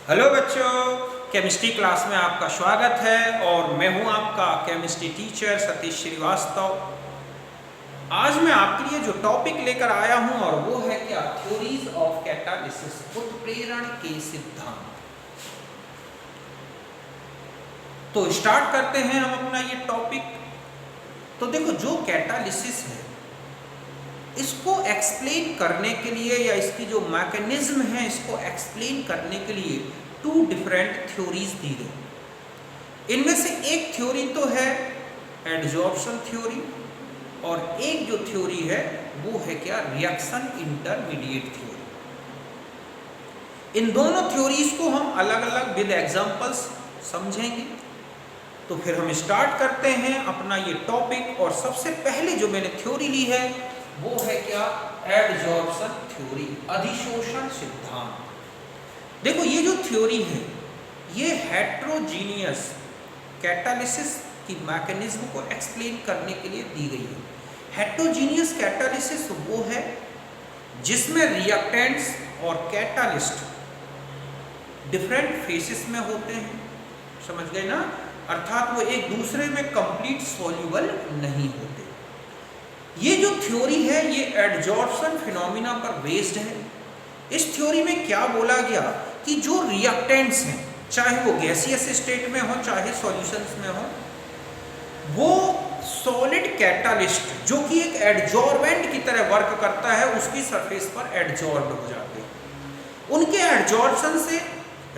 Hello बच्चों, chemistry class में आपका स्वागत है और मैं हूं आपका केमिस्ट्री टीचर सतीश श्रीवास्तव। आज मैं आपके लिए जो टॉपिक लेकर आया हूं और वो है क्या, थ्योरीज ऑफ कैटालिसिस, उत्प्रेरण के सिद्धांत। तो स्टार्ट करते हैं हम अपना ये टॉपिक। तो देखो, जो कैटालिसिस है इसको एक्सप्लेन करने के लिए या इसकी जो मैकेनिज्म है इसको एक्सप्लेन करने के लिए टू डिफरेंट थ्योरीज दी गई। इनमें से एक थ्योरी तो है एडजॉर्प्शन थ्योरी और एक जो थ्योरी है वो है क्या, रिएक्शन इंटरमीडिएट थ्योरी। इन दोनों थ्योरीज को हम अलग अलग विद एग्जांपल्स समझेंगे। तो फिर हम स्टार्ट करते हैं अपना ये टॉपिक। और सबसे पहले जो मैंने थ्योरी ली है वो है क्या, एडजॉर्प्शन थ्योरी, अधिशोषण सिद्धांत। देखो, ये जो थ्योरी है ये हेट्रोजीनियस कैटालिसिस की मैकेनिज्म को एक्सप्लेन करने के लिए दी गई है। हेट्रोजीनियस कैटालिसिस वो है जिसमें रिएक्टेंट्स और कैटालिस्ट डिफरेंट फेसेस में होते हैं, समझ गए ना, अर्थात वो एक दूसरे में कंप्लीट सॉल्युबल नहीं होते। ये जो थ्योरी है ये एडजॉर्प्शन फिनोमिना पर बेस्ड है। इस थ्योरी में क्या बोला गया कि जो रिएक्टेंट्स हैं, चाहे वो गैसियस स्टेट में हो चाहे सॉल्यूशंस में हो, वो सॉलिड कैटालिस्ट जो कि एक एडजॉर्बेंट की तरह वर्क करता है उसकी सरफेस पर एडजॉर्ब हो जाते हैं। उनके एडजॉर्प्शन से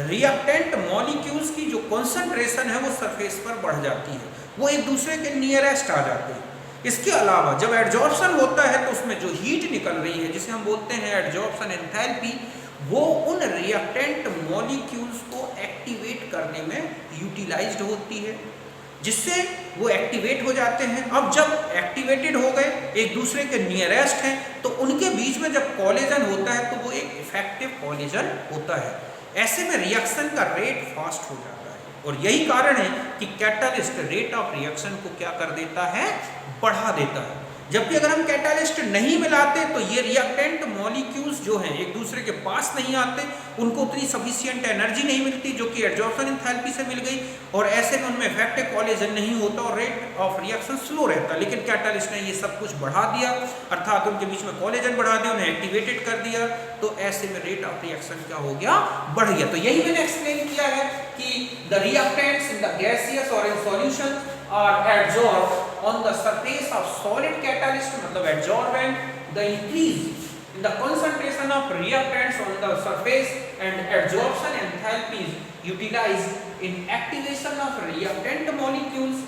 रिएक्टेंट मॉलिक्यूल्स की जो कॉन्सेंट्रेशन है वो सरफेस पर बढ़ जाती है, वो एक दूसरे के नियरेस्ट आ जाते हैं। इसके अलावा जब एडजॉर्प्शन होता है तो उसमें जो हीट निकल रही है जिसे हम बोलते हैं एडजॉर्प्शन एंथैल्पी, वो उन रिएक्टेंट मॉलिक्यूल्स को एक्टिवेट करने में यूटिलाइज्ड होती है, जिससे वो एक्टिवेट हो जाते हैं। अब जब एक्टिवेटेड हो गए, एक दूसरे के नियरेस्ट हैं, तो उनके बीच में जब कॉलिजन होता है तो वो एक इफेक्टिव कॉलिजन होता है। ऐसे में रिएक्शन का रेट फास्ट हो जाता है और यही कारण है कि कैटालिस्ट रेट ऑफ रिएक्शन को क्या कर देता है, बढ़ा देता है। जबकि अगर हम कैटालिस्ट नहीं मिलाते तो ये रिएक्टेंट मॉलिक्यूल्स जो हैं एक दूसरे के पास नहीं आते, उनको उतनी सफिशिएंट एनर्जी नहीं मिलती जो कि एडजॉर्प्शन एंथैल्पी से मिल गई, और ऐसे में उनमें इफेक्टिव कॉलिजन नहीं होता और रेट ऑफ रिएक्शन स्लो रहता। लेकिन कैटालिस्ट ने ये सब कुछ बढ़ा दिया, अर्थात उनके बीच में कॉलिजन बढ़ा दिया, उन्हें एक्टिवेटेड कर दिया, तो ऐसे में रेट ऑफ रिएक्शन क्या हो गया, बढ़ गया। तो यही मैंने एक्सप्लेन किया है कि the reactants in the gaseous और in solution are adsorbed on the surface of solid catalyst, मतलब adsorbent, the increase in the concentration of reactants on the surface and adsorption enthalpies utilized in activation of reactant molecules,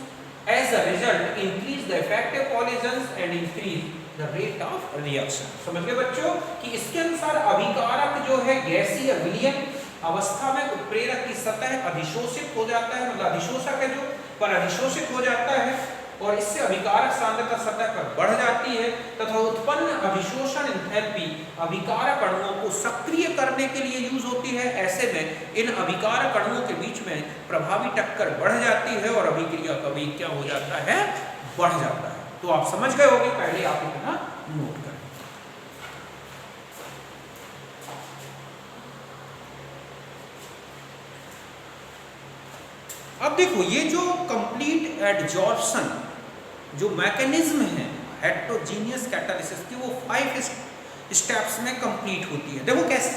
as a result increase the effective collisions and increase the rate of reaction। समझ गए बच्चों कि इसके अनुसार अभिकारक जो है गैसीय विलयन अवस्था में उत्प्रेरक की सतह अधिशोषित हो जाता है, मतलब अधिशोषक है जो पर अधिशोषित हो जाता है और इससे अभिकारक सांद्रता सतह पर बढ़ जाती है तथा उत्पन्न अभिशोषण एंथैल्पी अभिकारक अणुओं को सक्रिय करने के लिए यूज होती है। ऐसे में इन अभिकारक अणुओं के बीच में प्रभावी टक्कर बढ़ जाती है और अभिक्रिया का वेग क्या हो जाता है, बढ़ जाता है। तो आप समझ गए होंगे, पहले आप इतना नोट करें। अब देखो, ये जो कंप्लीट एडजॉर्प्शन जो मैकेनिज्म है हेट्रोजीनियस कैटालिसिस की, वो 5 स्टेप्स में कंप्लीट होती है। देखो कैसे,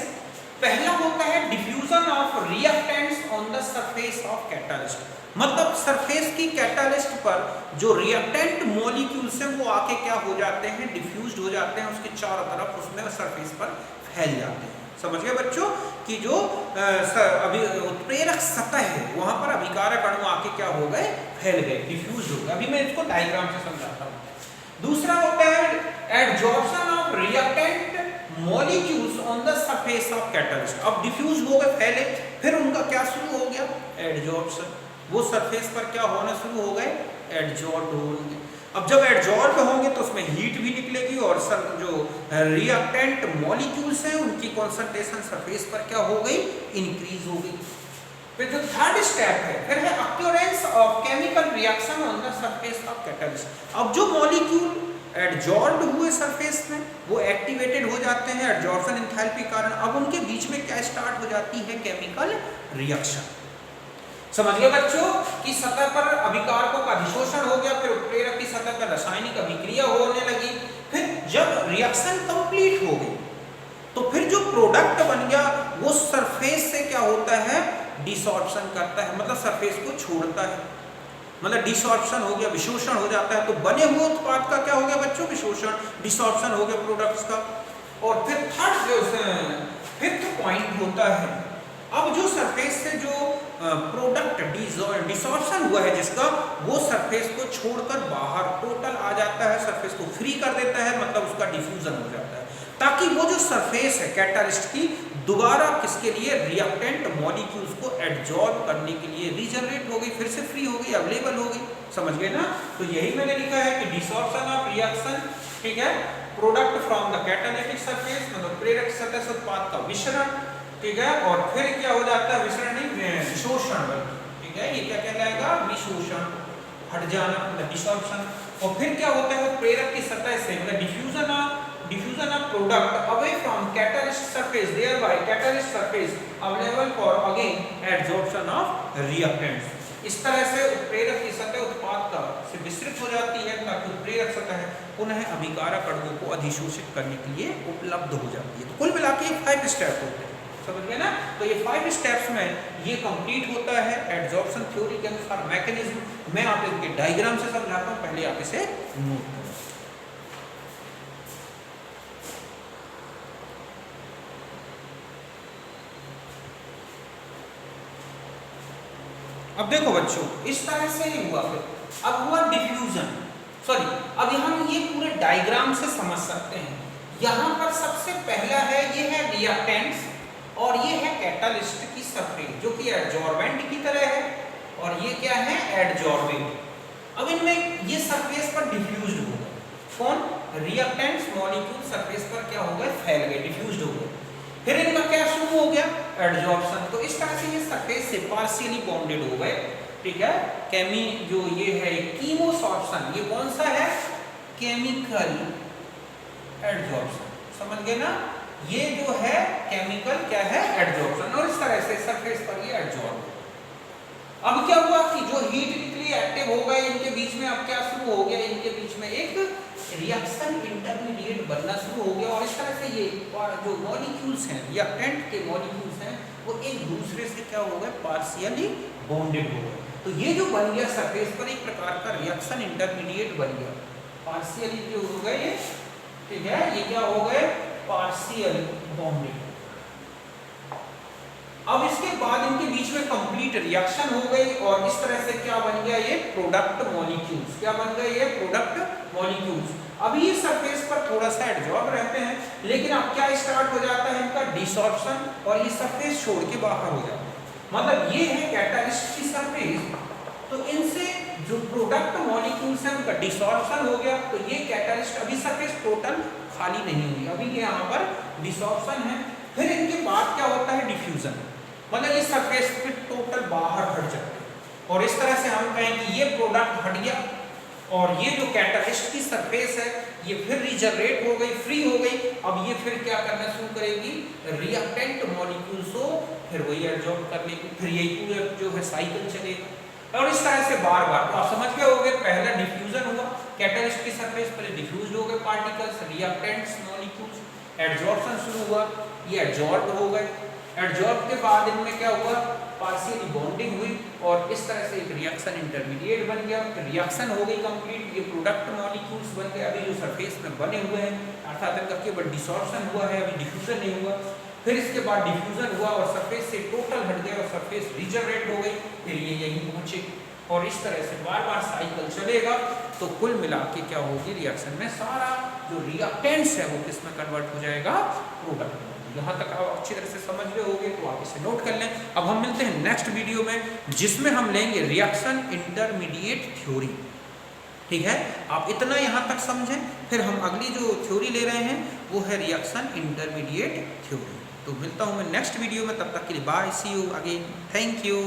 पहला होता है diffusion of reactants on the surface of catalyst, मतलब सरफेस की कैटालिस्ट पर जो रिएक्टेंट मॉलिक्यूल्स हैं वो आके क्या हो जाते हैं, डिफ्यूज्ड हो जाते हैं, उसके चारों तरफ उसमें सरफेस पर फैल जाते हैं। समझ गए बच्चों कि जो अभी उत्प्रेरक सतह है वहां पर अभिकारक अणु आके क्या हो गए, फैल गए, डिफ्यूज हो गए। अभी मैं इसको डायग्राम से समझाता हूं। दूसरा होता है adsorption of reactant molecules on the surface of catalyst. अब डिफ्यूज हो गए, फैले, फिर उनका क्या शुरू हो गया, एडजॉर्प्शन, वो सरफेस पर क्या होना शुरू हो गए, एडजॉर्ब होंगे। अब जब एडजॉर्ब होंगे तो उसमें हीट भी निकलेगी और जो रिएक्टेंट मॉलिक्यूल्स हैं उनकी कॉन्सेंट्रेशन सरफेस पर क्या हो गई, इंक्रीज हो गई। फिर जो थर्ड स्टेप है फिर है occurrence of chemical reaction on the surface of catalyst. अब जो मॉलिक्यूल एडजॉर्ब्ड हुए सरफेस में, वो एक्टिवेटेड हो जाते हैं एडजॉर्प्शन एंथैल्पी के कारण। अब उनके बीच में क्या स्टार्ट हो जाती है, केमिकल रिएक्शन। समझ गए बच्चों कि सतह पर अभिकारकों का अधिशोषण हो गया, फिर उत्प्रेरक की सतह पर रासायनिक अभिक्रिया होने लगी। फिर जब रिएक्शन कंप्लीट हो गई तो फिर जो प्रोडक्ट बन गया वो सरफेस से क्या होता है, डिसॉर्प्शन करता है, मतलब सरफेस को छोड़ता है, मतलब डिसॉर्प्शन हो गया, विशोषण हो जाता है। तो बने हुए उत्पाद का क्या हो गया बच्चों, विशोषण, डिसॉर्प्शन हो गया प्रोडक्ट्स का। और फिर फिफ्थ पॉइंट होता है, अब जो सरफेस से जो प्रोडक्ट डिसॉर्प्शन हुआ है जिसका, वो सरफेस को छोड़कर बाहर टोटल आ जाता है, सरफेस को फ्री कर देता है, मतलब उसका डिफ्यूजन हो जाता है, ताकि वो जो सरफेस है कैटालिस्ट की दोबारा किसके लिए, रिएक्टेंट मॉलिक्यूल्स को एडजॉर्ब करने के लिए रीजनरेट हो गई, फिर से फ्री हो गई, अवेलेबल हो गई। समझ गए ना। तो यही मैंने लिखा है कि डिसॉर्प्शन ऑफ रिएक्शन, ठीक है, product from the catalytic surface, मतलब प्रेरक सतह से उत्पाद का मिश्रण, ठीक है, और फिर क्या हो जाता है, विसरण नहीं, विशोषण, ठीक है, ये क्या कहलाएगा, विशोषण, हट जाना, मतलब डिसॉर्प्शन। और फिर क्या होता है, वो प्रेरक की सतह से, मतलब diffusion of product away from catalyst surface, thereby catalyst surface available for again adsorption of reactants। इस तरह से उत्प्रेरक की सतह उत्पाद का से विस्तृत हो जाती है, ताकि उत्प्रेरक सतह पुनः अभिकारक अणुओं को अधिशोषित करने के लिए उपलब्ध हो जाती है। तो कुल मिला के 5 स्टेप होते हैं, समझ गए ना। तो ये 5 स्टेप्स में ये कंप्लीट होता है एडजॉर्प्शन थ्योरी के अनुसार मैकेनिज्म। मैं आप इनके डायग्राम से समझाता हूँ, पहले आप इसे नोट करें। अब देखो बच्चों, इस तरह से ही हुआ, फिर अब हुआ डिफ्यूजन, सॉरी, अब हम ये पूरे डायग्राम से समझ सकते हैं। यहाँ पर सबसे पहला है, ये है रिएक्टेंट्स और ये है कैटालिस्ट की सरफेस, जो कि एडजॉर्बेंट की तरह है, और ये क्या है, एडजॉर्बेंट। अब इनमें ये सरफेस पर डिफ्यूज्ड हो गए, कौन, रिएक्टेंट्स मॉलिक्यूल सरफेस पर क्या हो गए, फैल गए, डिफ्यूज्ड हो गए। फिर इनका क्या शुरू हो गया, एडजॉर्प्शन। तो इस तरह से ये सरफेस से पार्शियली बॉन्डेड हो गए, ठीक है। जो ये है कीमोसॉर्प्शन, ये कौन सा है, केमिकल एडजॉर्प्शन, समझ गए ना। ये जो है केमिकल क्या है, एडजॉर्प्शन, और इस तरह से सरफेस पर ये एडजॉर्ब। अब क्या हुआ कि जो हीट निकली, एक्टिव हो गए इनके बीच में, अब क्या शुरू हो गया, इनके बीच में एक रिएक्शन इंटरमीडिएट बनना शुरू हो गया, और इस तरह से ये जो मॉलिक्यूल्स हैं, रिएक्टेंट के मॉलिक्यूल्स हैं, वो एक दूसरे से क्या हो गए, पार्शियली बॉन्डेड हो गए। तो ये जो बन गया सरफेस पर एक प्रकार का रिएक्शन इंटरमीडिएट बन गया, पार्शियली जो हो गए, ठीक है, ये क्या हो गए, पार्शियल बॉन्डेड। अब इसके बाद इनके बीच में कंप्लीट रिएक्शन हो गई, और इस तरह से क्या बन गया, ये प्रोडक्ट मॉलिक्यूल्स, क्या बन गए, ये प्रोडक्ट मॉलिक्यूल्स। अभी ये सरफेस पर थोड़ा सा एडजॉर्ब रहते हैं, लेकिन अब क्या स्टार्ट हो जाता है, इनका डिसॉर्प्शन, और ये सरफेस छोड़ के बाहर हो जाता है। मतलब ये है कैटालिस्ट की सरफेस, तो इनसे जो प्रोडक्ट मॉलिक्यूल्स हैं उनका डिसॉर्प्शन हो गया, तो ये कैटालिस्ट, अभी सरफेस टोटल खाली नहीं हुई, अभी ये यहाँ पर डिसॉर्प्शन है। फिर इनके बाद क्या होता है, डिफ्यूजन, मतलब ये सरफेस पे टोटल बाहर हट जाते हैं, और इस तरह से हम कहें कि ये प्रोडक्ट हट गया, और ये जो कैटालिस्ट की सरफेस है ये फिर रीजनरेट हो गई, फ्री हो गई। अब ये फिर क्या करना शुरू करेगी, रिएक्टेंट मॉलिक्यूल्स को फिर वही एडजॉर्ब कर लेगी, फिर यही पूरा जो है साइकिल चलेगा, और इस तरह से बार बार। तो आप समझ गए होंगे, पहला डिफ्यूजन हुआ, कैटालिस्ट की सरफेस पर डिफ्यूज्ड हो गए पार्टिकल्स, रिएक्टेंट्स मॉलिक्यूल्स, एडजॉर्प्शन शुरू हुआ, ये एडजॉर्ब हो गए। एडजॉर्ब के बाद इनमें क्या हुआ, पार्शियली बॉन्डिंग हुई, और इस तरह से एक रिएक्शन इंटरमीडिएट बन गया, रिएक्शन हो गई कंप्लीट, ये प्रोडक्ट मॉलिक्यूल्स बन गए अभी जो सरफेस में बने हुए हैं, अर्थात इनका केवल डिसॉर्प्शन हुआ है, अभी डिफ्यूजन नहीं हुआ। फिर इसके बाद डिफ्यूजन हुआ और सरफेस से टोटल हट गया और सरफेस रीजनरेट हो गई, फिर ये यहीं पहुंचे, और इस तरह से बार बार साइकिल चलेगा। तो कुल मिला के क्या होगी, रिएक्शन में सारा जो रिएक्टेंट्स है वो किस में कन्वर्ट हो जाएगा, प्रोडक्ट में। यहाँ तक आप अच्छी तरह से समझ गए होंगे, तो आप इसे नोट कर लें। अब हम मिलते हैं नेक्स्ट वीडियो में, जिसमें हम लेंगे रिएक्शन इंटरमीडिएट थ्योरी, ठीक है। आप इतना यहाँ तक समझें, फिर हम अगली जो थ्योरी ले रहे हैं वो है रिएक्शन इंटरमीडिएट थ्योरी। तो मिलता हूँ मैं नेक्स्ट वीडियो में, तब तक के लिए bye, see you again, thank you.